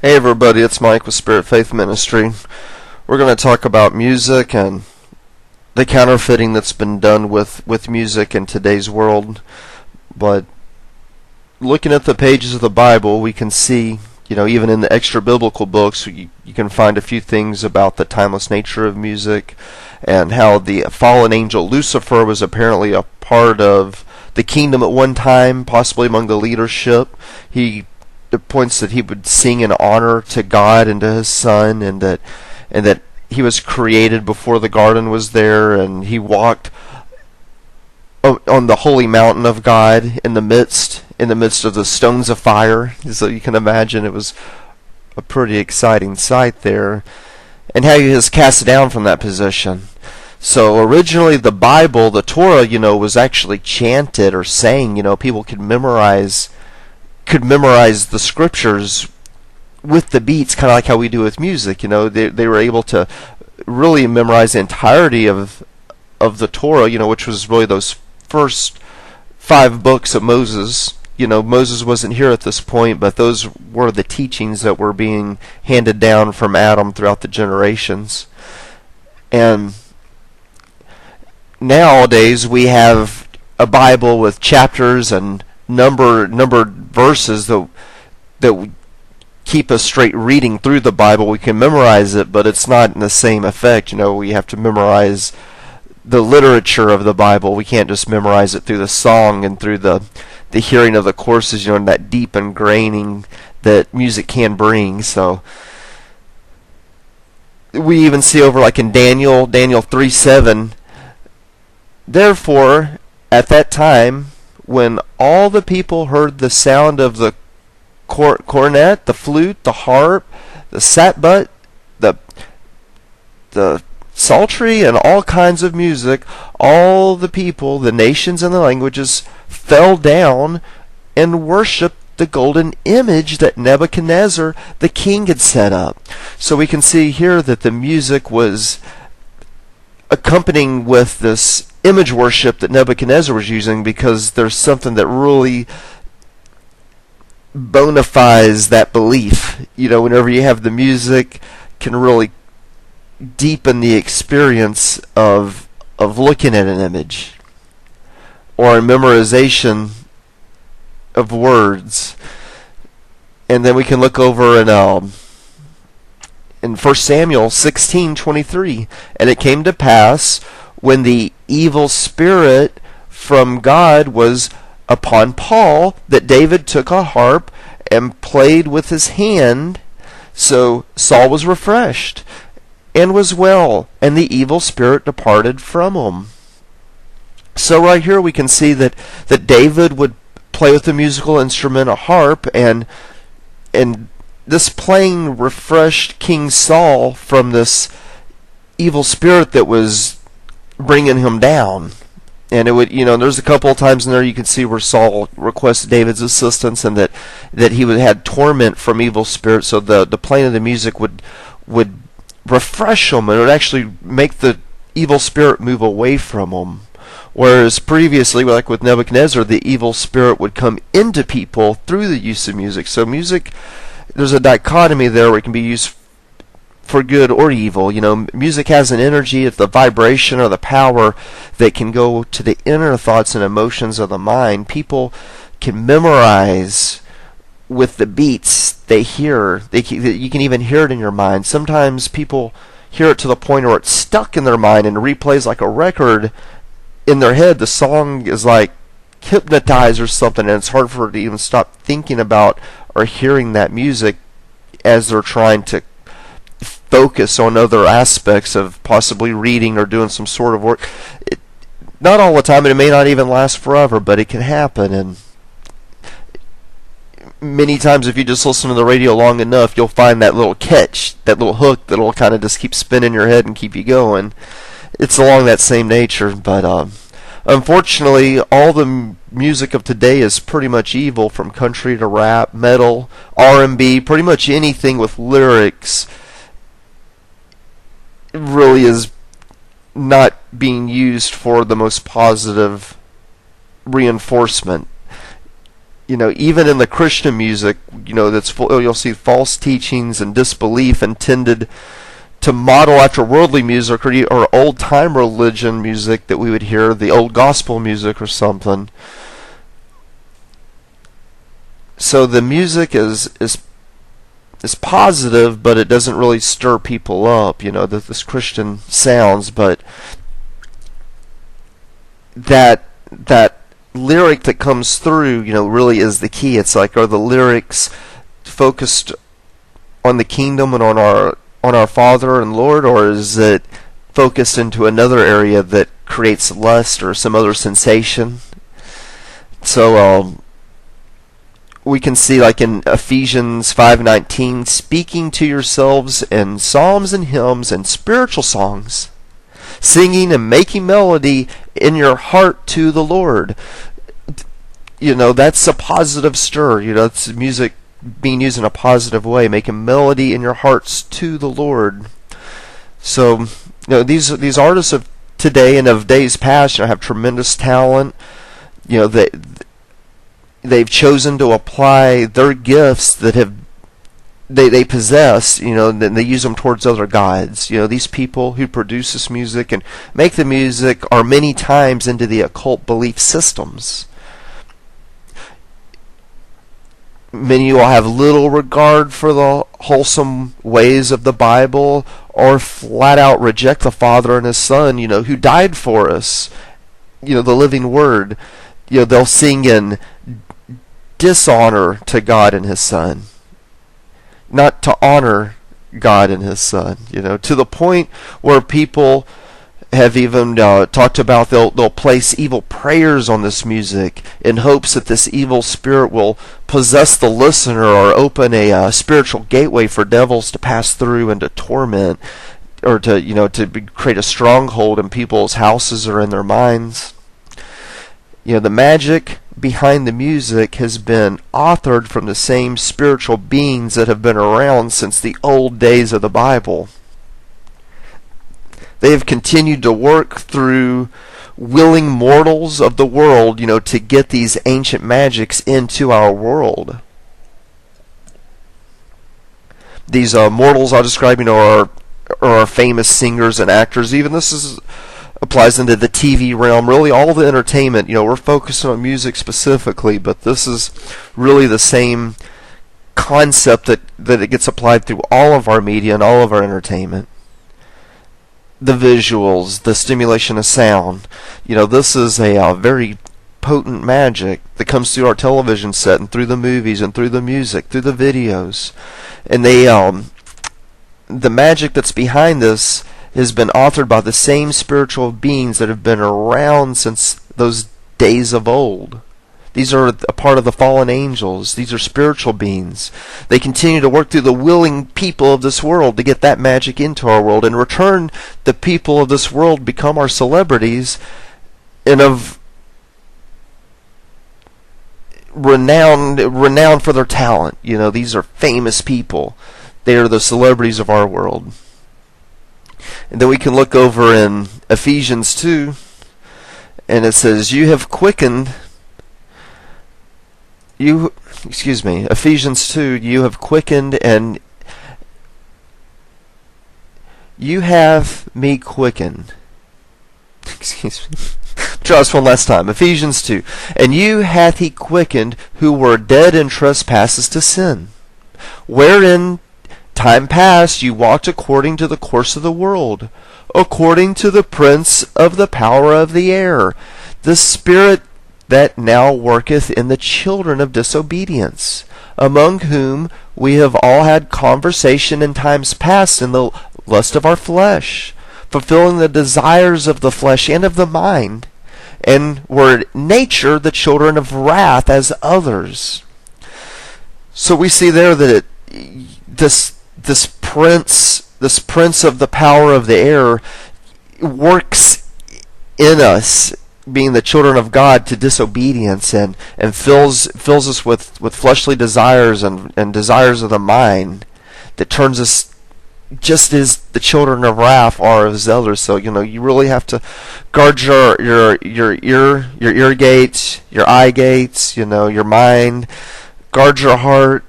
Hey everybody, it's Mike with Spirit Faith Ministry. We're going to talk about music and the counterfeiting that's been done with music in today's world. But looking at the pages of the Bible, we can see, even in the extra biblical books, you can find a few things about the timeless nature of music and how the fallen angel Lucifer was apparently a part of the kingdom at one time, possibly among the leadership. It points that he would sing in honor to God and to his Son, and that he was created before the garden was there, and he walked on the holy mountain of God in the midst of the stones of fire. So you can imagine it was a pretty exciting sight there, and how he was cast down from that position. So originally the Bible, the Torah, was actually chanted or sang. People could memorize the scriptures with the beats, kind of like how we do with music. They were able to really memorize the entirety of the Torah, which was really those first 5 books of Moses. Moses wasn't here at this point, but those were the teachings that were being handed down from Adam throughout the generations. And nowadays we have a Bible with chapters and numbered verses that keep us straight reading through the Bible. We can memorize it, but it's not in the same effect. We have to memorize the literature of the Bible. We can't just memorize it through the song and through the hearing of the courses, and that deep ingraining that music can bring. So we even see over like in Daniel 3:7, therefore at that time, when all the people heard the sound of the cornet, the flute, the harp, the sackbut, the psaltery, and all kinds of music, all the people, the nations and the languages, fell down and worshipped the golden image that Nebuchadnezzar the king had set up. So we can see here that the music was accompanying with this image worship that Nebuchadnezzar was using, because there's something that really bona fides that belief. Whenever you have the music, can really deepen the experience of looking at an image or a memorization of words. And then we can look over in 1 Samuel 16:23, and it came to pass, when the evil spirit from God was upon Paul, that David took a harp and played with his hand. So Saul was refreshed and was well, and the evil spirit departed from him. So right here we can see that David would play with a musical instrument, a harp, and this playing refreshed King Saul from this evil spirit that was bringing him down. And it would, there's a couple of times in there you can see where Saul requested David's assistance, and that he had torment from evil spirits. So the playing of the music would refresh him, and it would actually make the evil spirit move away from him. Whereas previously, like with Nebuchadnezzar, the evil spirit would come into people through the use of music. So music, there's a dichotomy there where it can be used for good or evil. Music has an energy, it's the vibration or the power that can go to the inner thoughts and emotions of the mind. People can memorize with the beats they hear. You can even hear it in your mind. Sometimes people hear it to the point where it's stuck in their mind and replays like a record in their head. The song is like hypnotized or something, and it's hard for it to even stop thinking about or hearing that music as they're trying to focus on other aspects of possibly reading or doing some sort of work. Not all the time, and it may not even last forever, but it can happen. And many times if you just listen to the radio long enough, you'll find that little catch, that little hook that'll kind of just keep spinning your head and keep you going. It's along that same nature. But unfortunately, all the music of today is pretty much evil, from country to rap, metal, R&B, pretty much anything with lyrics really is not being used for the most positive reinforcement. even in the Christian music, that's you'll see false teachings and disbelief intended to model after worldly music or old time religion music that we would hear, the old gospel music or something. So the music is positive, but it doesn't really stir people up, this Christian sounds, but that lyric that comes through, really is the key. It's like, are the lyrics focused on the kingdom and on our Father and Lord, or is it focused into another area that creates lust or some other sensation? So we can see, like in Ephesians 5:19, speaking to yourselves in psalms and hymns and spiritual songs, singing and making melody in your heart to the Lord. That's a positive stir. It's music being used in a positive way, making melody in your hearts to the Lord. So, these artists of today and of days past, have tremendous talent. They've chosen to apply their gifts that they possess, and they use them towards other gods. These people who produce this music and make the music are many times into the occult belief systems. Many will have little regard for the wholesome ways of the Bible, or flat out reject the Father and His Son, who died for us, the living Word. They'll sing in dishonor to God and His Son, not to honor God and His Son, to the point where people have even talked about they'll place evil prayers on this music in hopes that this evil spirit will possess the listener or open a spiritual gateway for devils to pass through and to torment, or to create a stronghold in people's houses or in their minds. The magic behind the music has been authored from the same spiritual beings that have been around since the old days of the Bible. They have continued to work through willing mortals of the world, to get these ancient magics into our world. These mortals I'll describe, are famous singers and actors. Even this applies into the TV realm, really all the entertainment. We're focusing on music specifically, but this is really the same concept that it gets applied through all of our media and all of our entertainment. The visuals, the stimulation of sound. This is a very potent magic that comes through our television set and through the movies and through the music, through the videos. And the magic that's behind this has been authored by the same spiritual beings that have been around since those days of old. These are a part of the fallen angels. These are spiritual beings. They continue to work through the willing people of this world to get that magic into our world. In return, the people of this world become our celebrities and of renowned for their talent. These are famous people. They are the celebrities of our world. And then we can look over in Ephesians 2, and it says, Ephesians 2, you have quickened and you have me quickened. Excuse me. Try this one last time. Ephesians 2. And you hath He quickened who were dead in trespasses to sin, wherein time past you walked according to the course of the world, according to the prince of the power of the air, the spirit that now worketh in the children of disobedience, among whom we have all had conversation in times past in the lust of our flesh, fulfilling the desires of the flesh and of the mind, and were nature the children of wrath as others. So we see there that this prince of the power of the air works in us, being the children of God, to disobedience and fills us with fleshly desires and desires of the mind that turns us just as the children of wrath are of zealous. So you really have to guard your ear gates, your eye gates, your mind. Guard your heart.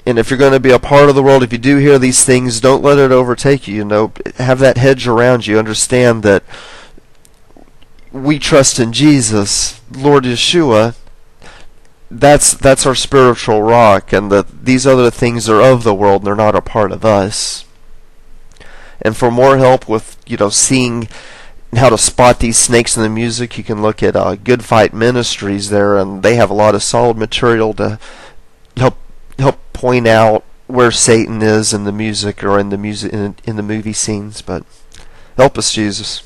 And if you're going to be a part of the world, if you do hear these things, don't let it overtake you. Have that hedge around you. Understand that we trust in Jesus, Lord Yeshua. That's our spiritual rock, and that these other things are of the world and they're not a part of us. And for more help with seeing how to spot these snakes in the music, you can look at Good Fight Ministries there, and they have a lot of solid material to help point out where Satan is in the music or in the movie scenes. But help us, Jesus.